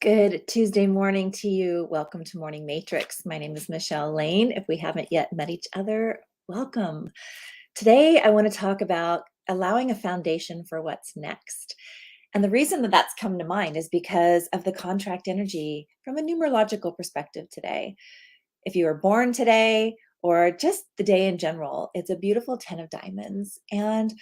Good Tuesday morning to you. Welcome to Morning Matrix. My name is Michelle Lane. If we haven't yet met each other, welcome. Today, I want to talk about allowing a foundation for what's next. And the reason that that's come to mind is because of the contract energy from a numerological perspective today. If you were born today or just the day in general, it's a beautiful 10 of diamonds. And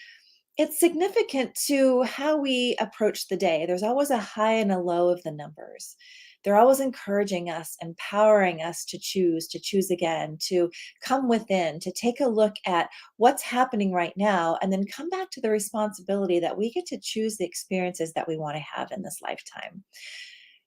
it's significant to how we approach the day. There's always a high and a low of the numbers. They're always encouraging us, empowering us to choose again, to come within, to take a look at what's happening right now, and then come back to the responsibility that we get to choose the experiences that we want to have in this lifetime.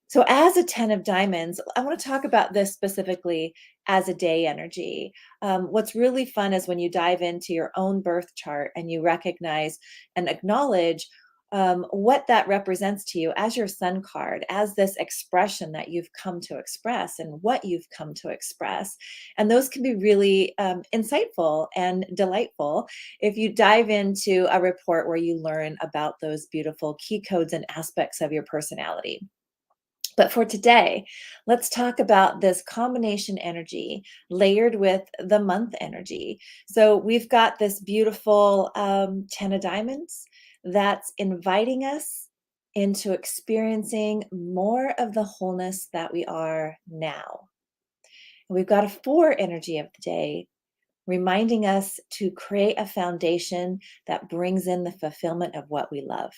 So, as a 10 of diamonds, I want to talk about this specifically as a day energy. What's really fun is when you dive into your own birth chart and you recognize and acknowledge what that represents to you as your sun card, as this expression that you've come to express and what you've come to express. And those can be really insightful and delightful if you dive into a report where you learn about those beautiful key codes and aspects of your personality. But for today, let's talk about this combination energy layered with the month energy. So we've got this beautiful 10 of diamonds that's inviting us into experiencing more of the wholeness that we are now. And we've got a 4 energy of the day reminding us to create a foundation that brings in the fulfillment of what we love.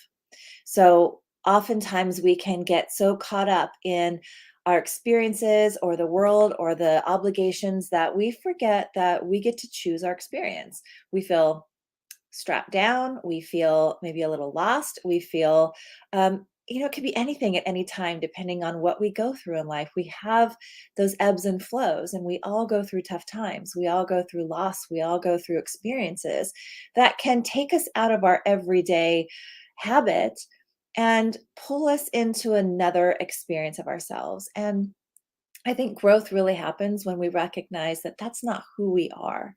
So oftentimes we can get so caught up in our experiences or the world or the obligations that we forget that we get to choose our experience. We feel strapped down, we feel maybe a little lost, we feel, it could be anything at any time, depending on what we go through in life. We have those ebbs and flows, and we all go through tough times. We all go through loss. We all go through experiences that can take us out of our everyday habit and pull us into another experience of ourselves. And I think growth really happens when we recognize that that's not who we are.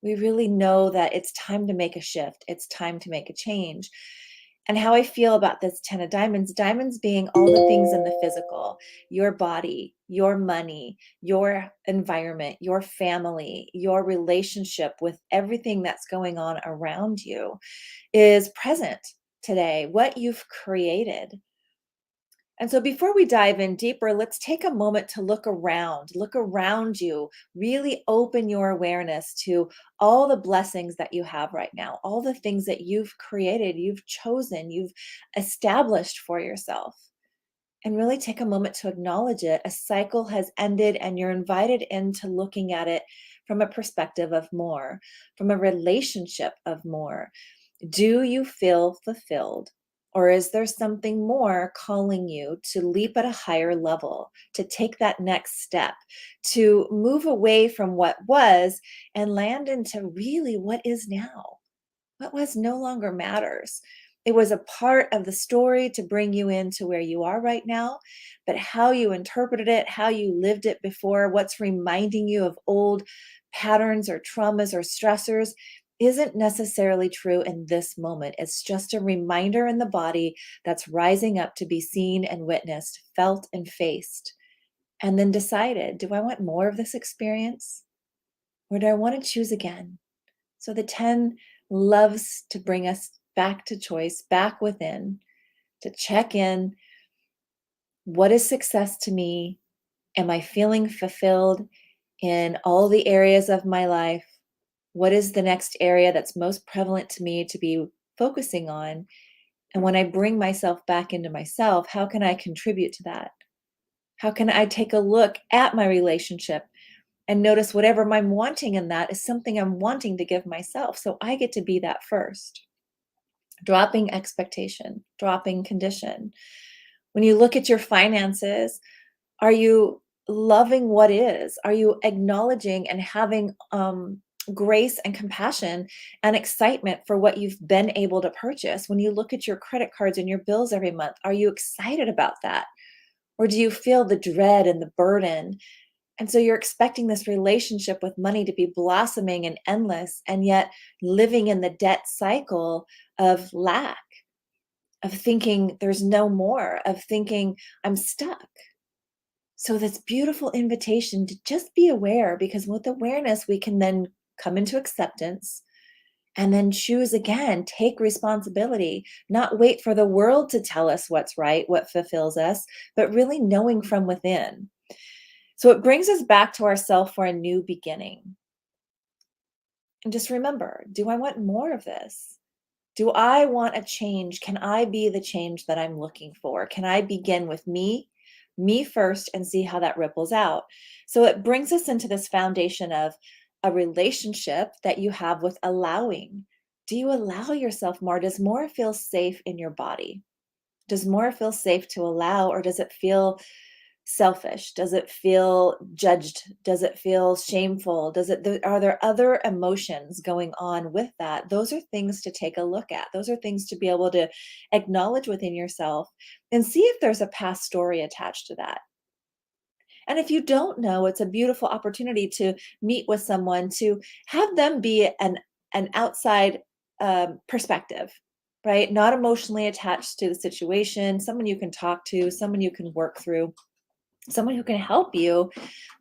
We really know that it's time to make a shift. It's time to make a change. And how I feel about this 10 of diamonds, diamonds being all the things in the physical, your body, your money, your environment, your family, your relationship with everything that's going on around you is present today, what you've created. And so before we dive in deeper, let's take a moment to look around you, really open your awareness to all the blessings that you have right now, all the things that you've created, you've chosen, you've established for yourself. And really take a moment to acknowledge it. A cycle has ended, and you're invited into looking at it from a perspective of more, from a relationship of more. Do you feel fulfilled? Or is there something more calling you to leap at a higher level, to take that next step, to move away from what was and land into really what is now? What was no longer matters. It was a part of the story to bring you into where you are right now, but how you interpreted it, how you lived it before, what's reminding you of old patterns or traumas or stressors isn't necessarily true in this moment. It's just a reminder in the body that's rising up to be seen and witnessed, felt and faced, and then decided, do I want more of this experience or do I want to choose again? So the 10 loves to bring us back to choice, back within, to check in. What is success to me? Am I feeling fulfilled in all the areas of my life? What is the next area that's most prevalent to me to be focusing on? And when I bring myself back into myself, how can I contribute to that? How can I take a look at my relationship and notice whatever I'm wanting in that is something I'm wanting to give myself? So I get to be that first. Dropping expectation, dropping condition. When you look at your finances, are you loving what is? Are you acknowledging and having grace and compassion and excitement for what you've been able to purchase? When you look at your credit cards and your bills every month, are you excited about that? Or do you feel the dread and the burden? And so you're expecting this relationship with money to be blossoming and endless, and yet living in the debt cycle of lack. of thinking there's no more, of thinking I'm stuck. So this beautiful invitation to just be aware, because with awareness, we can then come into acceptance and then choose again, take responsibility, not wait for the world to tell us what's right, what fulfills us, but really knowing from within. So it brings us back to ourself for a new beginning. And just remember, do I want more of this? Do I want a change? Can I be the change that I'm looking for? Can I begin with me first, and see how that ripples out? So it brings us into this foundation of a relationship that you have with allowing. Do you allow yourself more? Does more feel safe in your body? Does more feel safe to allow, or does it feel selfish? Does it feel judged? Does it feel shameful? Are there other emotions going on with that? Those are things to take a look at. Those are things to be able to acknowledge within yourself and see if there's a past story attached to that. And if you don't know, it's a beautiful opportunity to meet with someone, to have them be an outside perspective, right? Not emotionally attached to the situation, someone you can talk to, someone you can work through, someone who can help you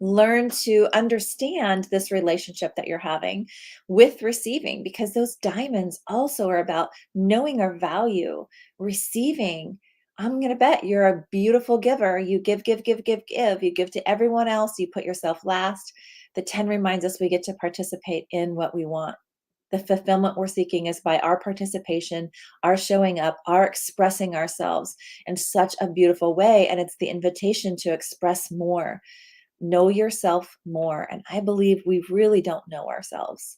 learn to understand this relationship that you're having with receiving, because those diamonds also are about knowing our value, receiving. I'm going to bet you're a beautiful giver. You give, give, give, give, give. You give to everyone else. You put yourself last. The 10 reminds us we get to participate in what we want. The fulfillment we're seeking is by our participation, our showing up, our expressing ourselves in such a beautiful way. And it's the invitation to express more, know yourself more. And I believe we really don't know ourselves.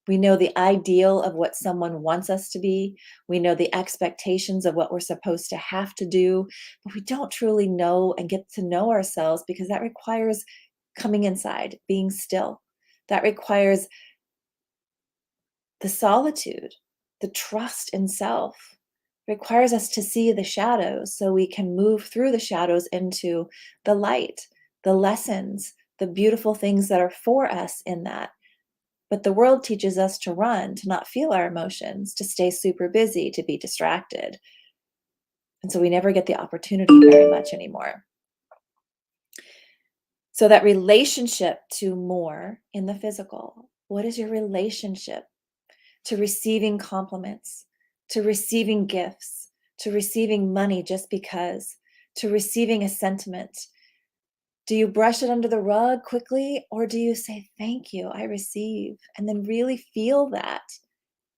We know the ideal of what someone wants us to be. We know the expectations of what we're supposed to have to do, but we don't truly know and get to know ourselves, because that requires coming inside, being still. That requires the solitude, the trust in self. Requires us to see the shadows so we can move through the shadows into the light, the lessons, the beautiful things that are for us in that. But the world teaches us to run, to not feel our emotions, to stay super busy, to be distracted. And so we never get the opportunity very much anymore. So that relationship to more in the physical, what is your relationship to receiving compliments, to receiving gifts, to receiving money just because, to receiving a sentiment? Do you brush it under the rug quickly, or do you say, thank you, I receive, and then really feel that?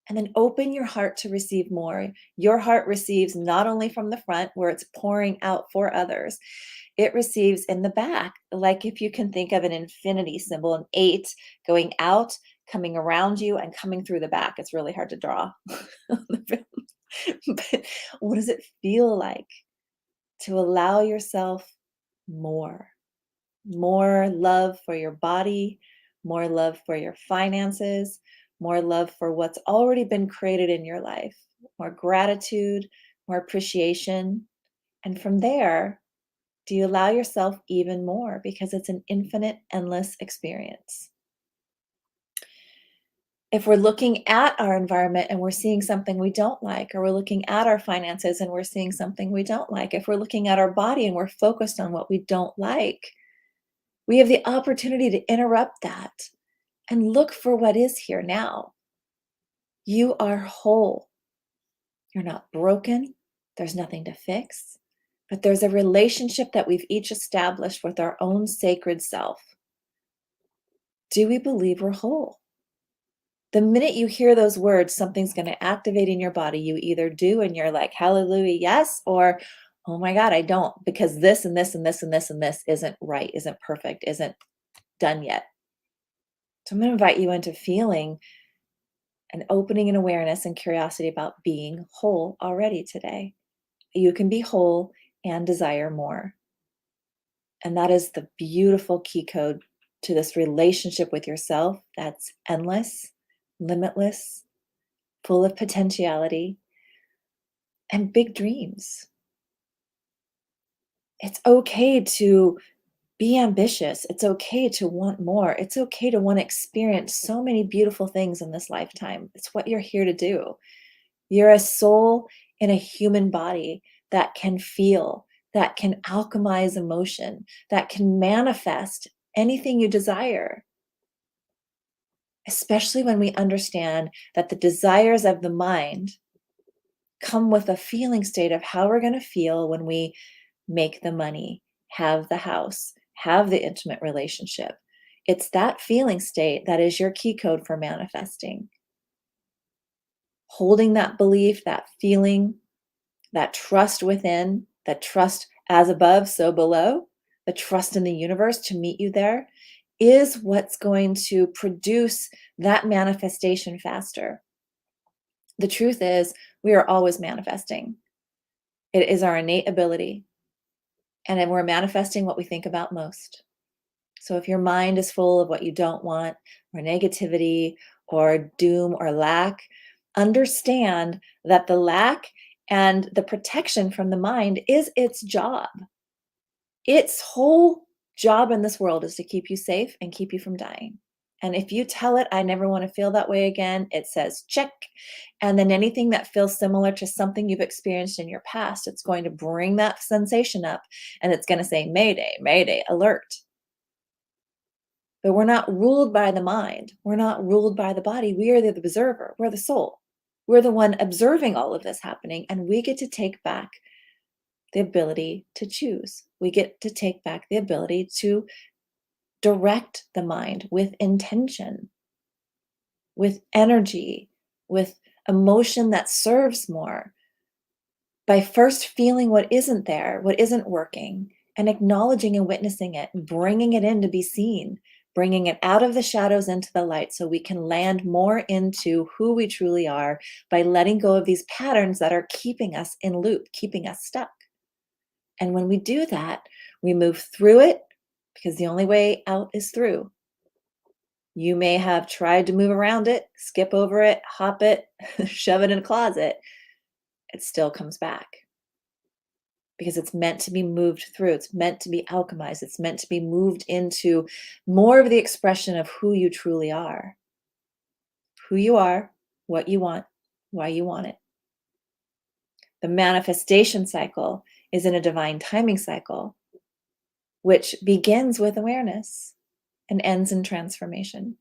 And then open your heart to receive more. Your heart receives not only from the front, where it's pouring out for others, it receives in the back. Like if you can think of an infinity symbol, an 8 going out, coming around you, and coming through the back. It's really hard to draw. But what does it feel like to allow yourself more? More love for your body, more love for your finances, more love for what's already been created in your life, more gratitude, more appreciation. And from there, do you allow yourself even more? Because it's an infinite, endless experience. If we're looking at our environment and we're seeing something we don't like, or we're looking at our finances and we're seeing something we don't like, if we're looking at our body and we're focused on what we don't like, we have the opportunity to interrupt that and look for what is here now. You are whole. You're not broken. There's nothing to fix, but there's a relationship that we've each established with our own sacred self. Do we believe we're whole? The minute you hear those words, something's going to activate in your body. You either do and you're like, hallelujah, yes, or oh my God, I don't, because this and this and this and this and this isn't right, isn't perfect, isn't done yet. So I'm going to invite you into feeling an opening and awareness and curiosity about being whole already today. You can be whole and desire more. And that is the beautiful key code to this relationship with yourself that's endless, limitless, full of potentiality and big dreams. It's okay to be ambitious. It's okay to want more. It's okay to want to experience so many beautiful things in this lifetime. It's what you're here to do. You're a soul in a human body that can feel, that can alchemize emotion, that can manifest anything you desire. Especially when we understand that the desires of the mind come with a feeling state of how we're going to feel when we make the money, have the house, have the intimate relationship. It's that feeling state that is your key code for manifesting. Holding that belief, that feeling, that trust within, that trust as above, so below, the trust in the universe to meet you there is what's going to produce that manifestation faster. The truth is, we are always manifesting. It is our innate ability. And then we're manifesting what we think about most. So if your mind is full of what you don't want, or negativity, or doom, or lack, understand that the lack and the protection from the mind is its job. Its whole job in this world is to keep you safe and keep you from dying. And if you tell it, I never want to feel that way again, it says check. And then anything that feels similar to something you've experienced in your past, it's going to bring that sensation up and it's going to say, Mayday, Mayday, alert. But we're not ruled by the mind. We're not ruled by the body. We are the observer. We're the soul. We're the one observing all of this happening. And we get to take back the ability to choose. We get to take back the ability to direct the mind with intention, with energy, with emotion that serves more. By first feeling what isn't there, what isn't working, and acknowledging and witnessing it, bringing it in to be seen, bringing it out of the shadows into the light so we can land more into who we truly are by letting go of these patterns that are keeping us in loop, keeping us stuck. And when we do that, we move through it because the only way out is through. You may have tried to move around it, skip over it, hop it, shove it in a closet. It still comes back because it's meant to be moved through. It's meant to be alchemized. It's meant to be moved into more of the expression of who you truly are. Who you are, what you want, why you want it. The manifestation cycle is in a divine timing cycle, which begins with awareness and ends in transformation.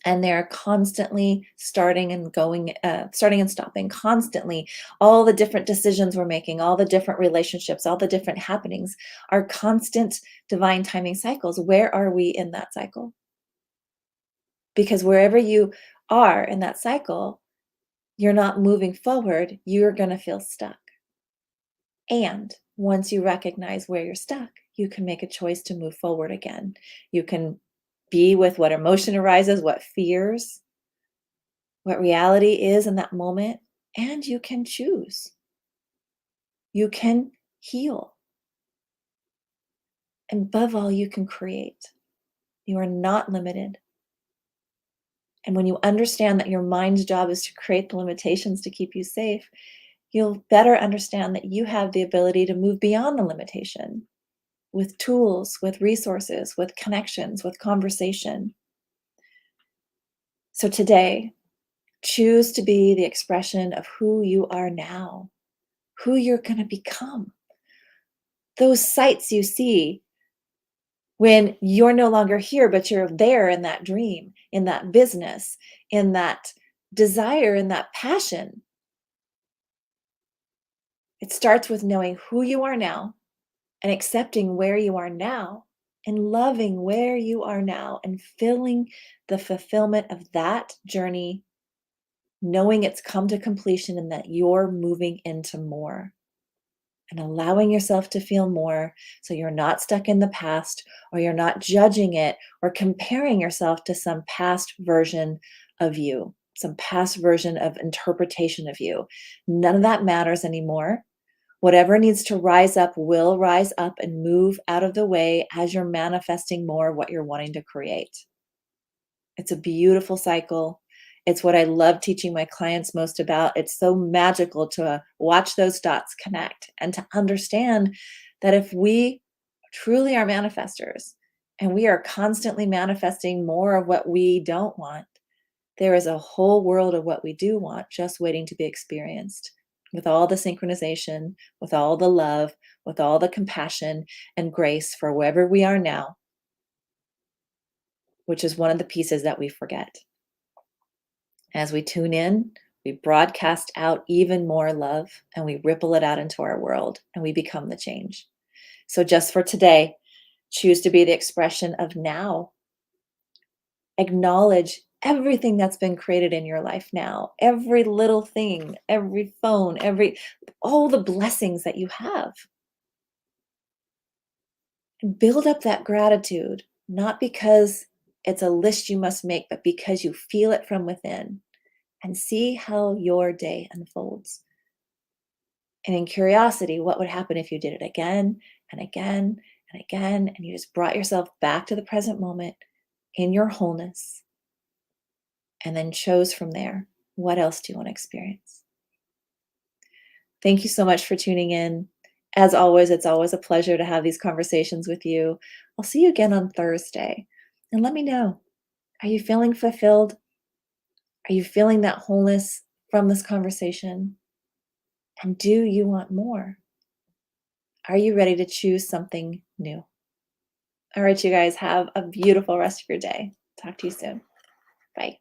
And they're constantly starting and stopping, constantly. All the different decisions we're making, all the different relationships, all the different happenings are constant divine timing cycles. Where are we in that cycle? Because wherever you are in that cycle, you're not moving forward, you're going to feel stuck. And once you recognize where you're stuck, you can make a choice to move forward again. You can be with what emotion arises, what fears, what reality is in that moment, and you can choose. You can heal. And above all, you can create. You are not limited. And when you understand that your mind's job is to create the limitations to keep you safe, you'll better understand that you have the ability to move beyond the limitation with tools, with resources, with connections, with conversation. So today, choose to be the expression of who you are now, who you're going to become. Those sights you see when you're no longer here, but you're there in that dream, in that business, in that desire, in that passion. It starts with knowing who you are now and accepting where you are now and loving where you are now and feeling the fulfillment of that journey, knowing it's come to completion and that you're moving into more. And allowing yourself to feel more so you're not stuck in the past or you're not judging it or comparing yourself to some past version of you, some past version of interpretation of you. None of that matters anymore. Whatever needs to rise up will rise up and move out of the way as you're manifesting more of what you're wanting to create. It's a beautiful cycle. It's what I love teaching my clients most about. It's so magical to watch those dots connect and to understand that if we truly are manifestors and we are constantly manifesting more of what we don't want, there is a whole world of what we do want just waiting to be experienced. with all the synchronization, with all the love, with all the compassion and grace for wherever we are now, which is one of the pieces that we forget. As we tune in, we broadcast out even more love and we ripple it out into our world and we become the change. So, just for today, choose to be the expression of now. Acknowledge everything that's been created in your life now, every little thing, every phone, all the blessings that you have. And build up that gratitude, not because it's a list you must make, but because you feel it from within, and see how your day unfolds. And in curiosity, what would happen if you did it again and again and again, and you just brought yourself back to the present moment in your wholeness, and then chose from there, what else do you want to experience? Thank you so much for tuning in. As always, it's always a pleasure to have these conversations with you. I'll see you again on Thursday. And let me know, are you feeling fulfilled? Are you feeling that wholeness from this conversation? And do you want more? Are you ready to choose something new? All right, you guys, have a beautiful rest of your day. Talk to you soon. Bye.